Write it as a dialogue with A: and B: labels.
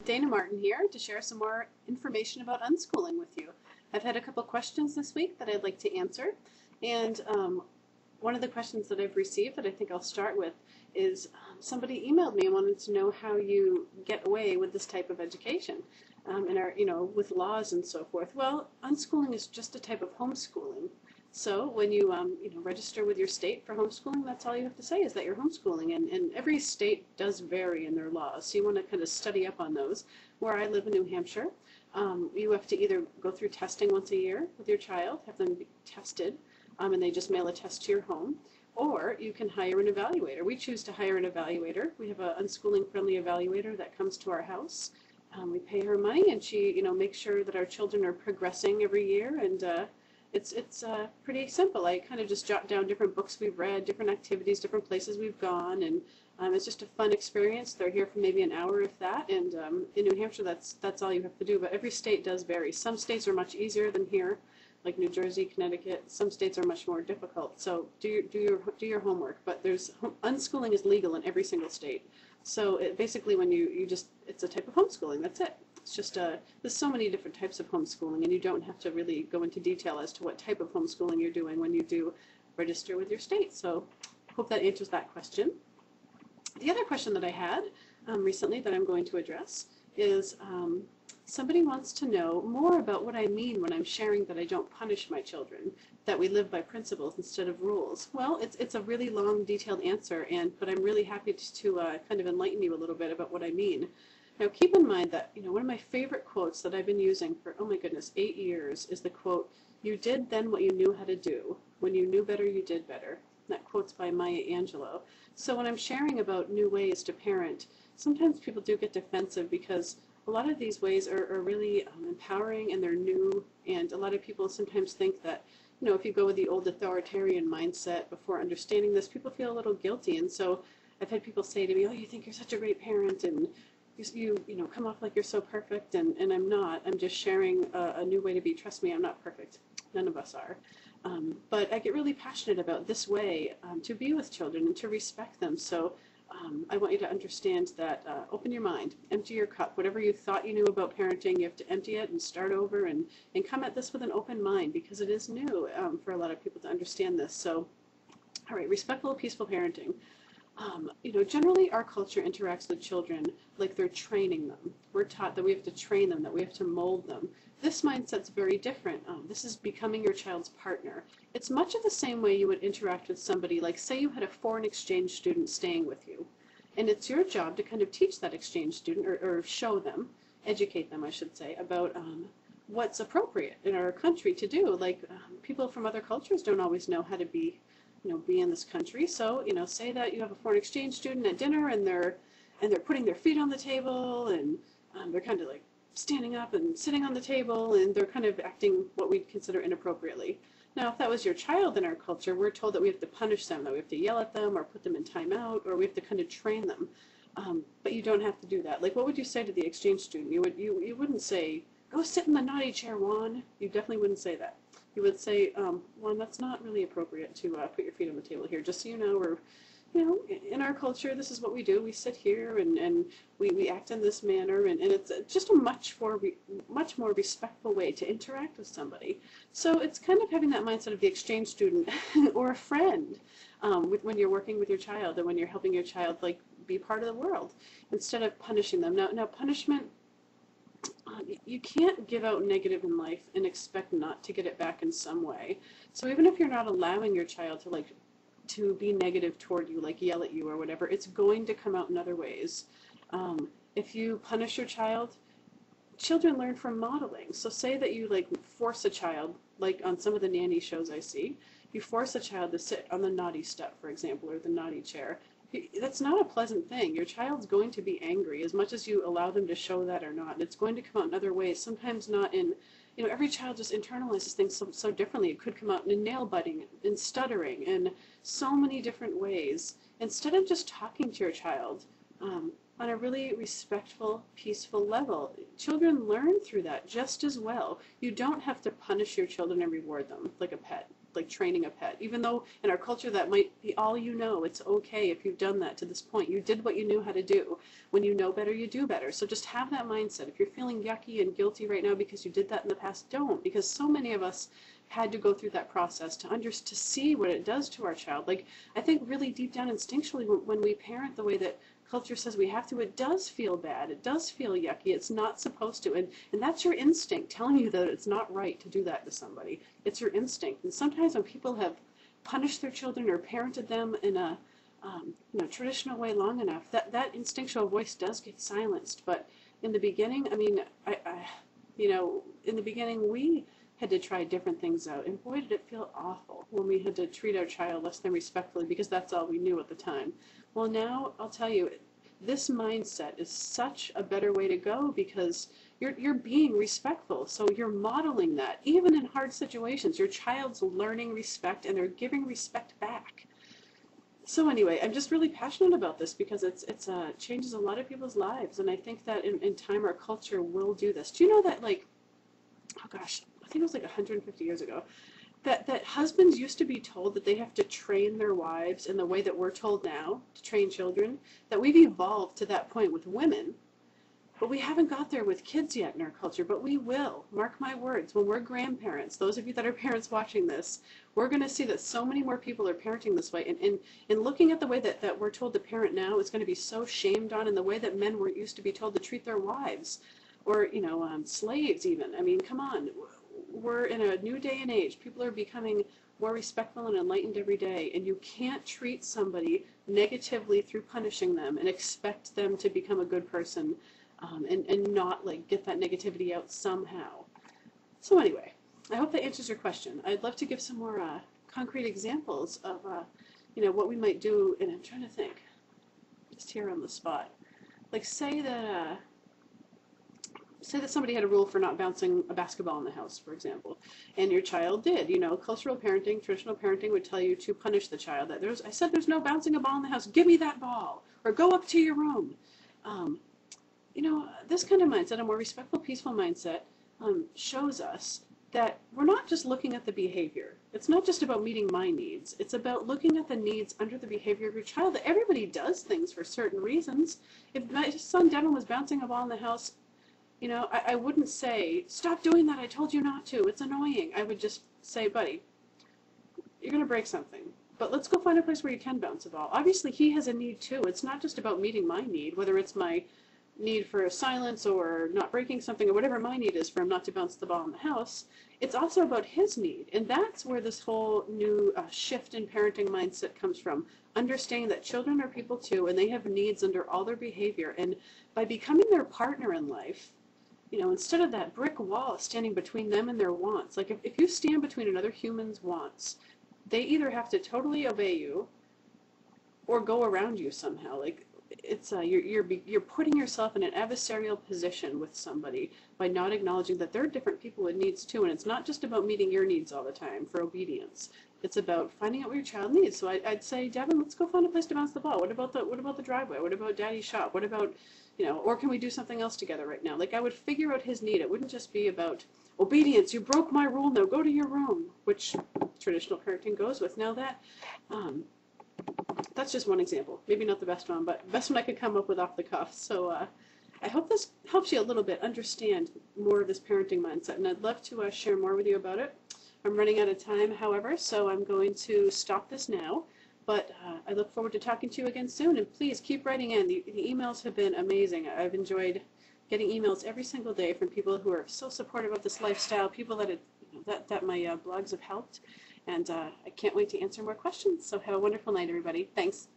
A: Dayna Martin here to share some more information about unschooling with you. I've had a couple questions this week that I'd like to answer, and one of the questions that I've received that I think I'll start with is somebody emailed me and wanted to know how you get away with this type of education and with laws and so forth. Well, unschooling is just a type of homeschooling. So when you register with your state for homeschooling, that's all you have to say is that you're homeschooling. And every state does vary in their laws, so you want to kind of study up on those. Where I live in New Hampshire, you have to either go through testing once a year with your child, have them be tested, and they just mail a test to your home, or you can hire an evaluator. We choose to hire an evaluator. We have an unschooling-friendly evaluator that comes to our house. We pay her money, and she makes sure that our children are progressing every year, and it's pretty simple. I kind of just jot down different books we've read, different activities, different places we've gone, and it's just a fun experience. They're here for maybe an hour, if that, and in New Hampshire, that's all you have to do. But every state does vary. Some states are much easier than here, like New Jersey, Connecticut. Some states are much more difficult. So do your homework. But unschooling is legal in every single state. So basically, when it's a type of homeschooling. That's it. It's just there's so many different types of homeschooling, and you don't have to really go into detail as to what type of homeschooling you're doing when you do register with your state. So hope that answers that question. The other question that I had recently that I'm going to address is somebody wants to know more about what I mean when I'm sharing that I don't punish my children, that we live by principles instead of rules. Well, it's a really long, detailed answer, but I'm really happy to kind of enlighten you a little bit about what I mean. Now, keep in mind that one of my favorite quotes that I've been using for, oh my goodness, 8 years is the quote, "You did then what you knew how to do. When you knew better, you did better." That quote's by Maya Angelou. So when I'm sharing about new ways to parent, sometimes people do get defensive because a lot of these ways are really empowering, and they're new, and a lot of people sometimes think that if you go with the old authoritarian mindset before understanding this, people feel a little guilty. And so I've had people say to me, "Oh, you think you're such a great parent, and you come off like you're so perfect," and I'm not. I'm just sharing a new way to be. Trust me, I'm not perfect. None of us are. But I get really passionate about this way to be with children and to respect them. So I want you to understand that open your mind, empty your cup. Whatever you thought you knew about parenting, you have to empty it and start over and come at this with an open mind, because it is new for a lot of people to understand this. So, all right, respectful, peaceful parenting. Generally our culture interacts with children like they're training them. We're taught that we have to train them, that we have to mold them. This mindset's very different. This is becoming your child's partner. It's much of the same way you would interact with somebody, like say you had a foreign exchange student staying with you. And it's your job to kind of teach that exchange student, or show them, educate them, I should say, about what's appropriate in our country to do. Like people from other cultures don't always know how to be in this country. So, say that you have a foreign exchange student at dinner, and they're putting their feet on the table, and they're kind of like standing up and sitting on the table, and they're kind of acting what we'd consider inappropriately. Now, if that was your child in our culture, we're told that we have to punish them, that we have to yell at them or put them in timeout, or we have to kind of train them. But you don't have to do that. Like, what would you say to the exchange student? You wouldn't say, "Go sit in the naughty chair, Juan." You definitely wouldn't say that. You would say, "Juan, that's not really appropriate to put your feet on the table here. Just so you know, we're, in our culture, this is what we do. We sit here and we act in this manner," and it's just a much more respectful way to interact with somebody. So it's kind of having that mindset of the exchange student or a friend when you're working with your child, and when you're helping your child be part of the world, instead of punishing them. Now punishment, you can't give out negative in life and expect not to get it back in some way. So even if you're not allowing your child to be negative toward you, like yell at you or whatever, it's going to come out in other ways. If you punish your child, children learn from modeling. So say that you force a child, like on some of the nanny shows I see, you force a child to sit on the naughty step, for example, or the naughty chair. That's not a pleasant thing. Your child's going to be angry as much as you allow them to show that or not. It's going to come out in other ways, sometimes not in, every child just internalizes things so differently. It could come out in nail biting, in stuttering, in so many different ways. Instead of just talking to your child on a really respectful, peaceful level, children learn through that just as well. You don't have to punish your children and reward them like a pet. like training a pet. Even though in our culture that might be all you know, it's okay if you've done that to this point. You did what you knew how to do. When you know better, you do better. So just have that mindset. If you're feeling yucky and guilty right now because you did that in the past, don't. Because so many of us had to go through that process to see what it does to our child. Like, I think really deep down instinctually when we parent the way that culture says we have to, it does feel bad. It does feel yucky. It's not supposed to. And that's your instinct telling you that it's not right to do that to somebody. It's your instinct. And sometimes when people have punished their children or parented them in a traditional way long enough, that instinctual voice does get silenced. But in the beginning, I mean, in the beginning we had to try different things out, and boy did it feel awful when we had to treat our child less than respectfully because that's all we knew at the time. Well, now I'll tell you, this mindset is such a better way to go because you're being respectful, so you're modeling that even in hard situations. Your child's learning respect and they're giving respect back. So anyway, I'm just really passionate about this because it changes a lot of people's lives, and I think that in time our culture will do this. Do you know that, like, oh gosh, I think it was like 150 years ago, that husbands used to be told that they have to train their wives in the way that we're told now to train children, that we've evolved to that point with women, but we haven't got there with kids yet in our culture, but we will. Mark my words, when we're grandparents, those of you that are parents watching this, we're going to see that so many more people are parenting this way, and looking at the way that we're told to parent now is going to be so shamed on in the way that men were used to be told to treat their wives, or slaves even. I mean, come on. We're in a new day and age. People are becoming more respectful and enlightened every day, and you can't treat somebody negatively through punishing them and expect them to become a good person and not like get that negativity out somehow. So anyway, I hope that answers your question. I'd love to give some more concrete examples of what we might do, and I'm trying to think just here on the spot. Like say that somebody had a rule for not bouncing a basketball in the house, for example, and your child did. Cultural parenting, traditional parenting would tell you to punish the child. I said there's no bouncing a ball in the house. Give me that ball, or go up to your room. This kind of mindset, a more respectful, peaceful mindset, shows us that we're not just looking at the behavior. It's not just about meeting my needs. It's about looking at the needs under the behavior of your child. That everybody does things for certain reasons. If my son Devin was bouncing a ball in the house, I wouldn't say, stop doing that, I told you not to, it's annoying. I would just say, buddy, you're going to break something, but let's go find a place where you can bounce a ball. Obviously, he has a need too. It's not just about meeting my need, whether it's my need for silence or not breaking something or whatever my need is for him not to bounce the ball in the house. It's also about his need, and that's where this whole new shift in parenting mindset comes from. Understanding that children are people too, and they have needs under all their behavior, and by becoming their partner in life, instead of that brick wall standing between them and their wants, like if you stand between another human's wants, they either have to totally obey you or go around you somehow. Like it's you're putting yourself in an adversarial position with somebody by not acknowledging that there are different people with needs too, and it's not just about meeting your needs all the time for obedience. It's about finding out what your child needs. So I'd say, Devin, let's go find a place to bounce the ball. What about the driveway? What about Daddy's shop? What about or can we do something else together right now? Like I would figure out his need. It wouldn't just be about obedience. You broke my rule. Now go to your room, which traditional parenting goes with. Now that's just one example. Maybe not the best one, but the best one I could come up with off the cuff. So I hope this helps you a little bit understand more of this parenting mindset, and I'd love to share more with you about it. I'm running out of time, however, so I'm going to stop this now. But I look forward to talking to you again soon, and please keep writing in. The emails have been amazing. I've enjoyed getting emails every single day from people who are so supportive of this lifestyle, people that my blogs have helped, and I can't wait to answer more questions. So have a wonderful night, everybody. Thanks.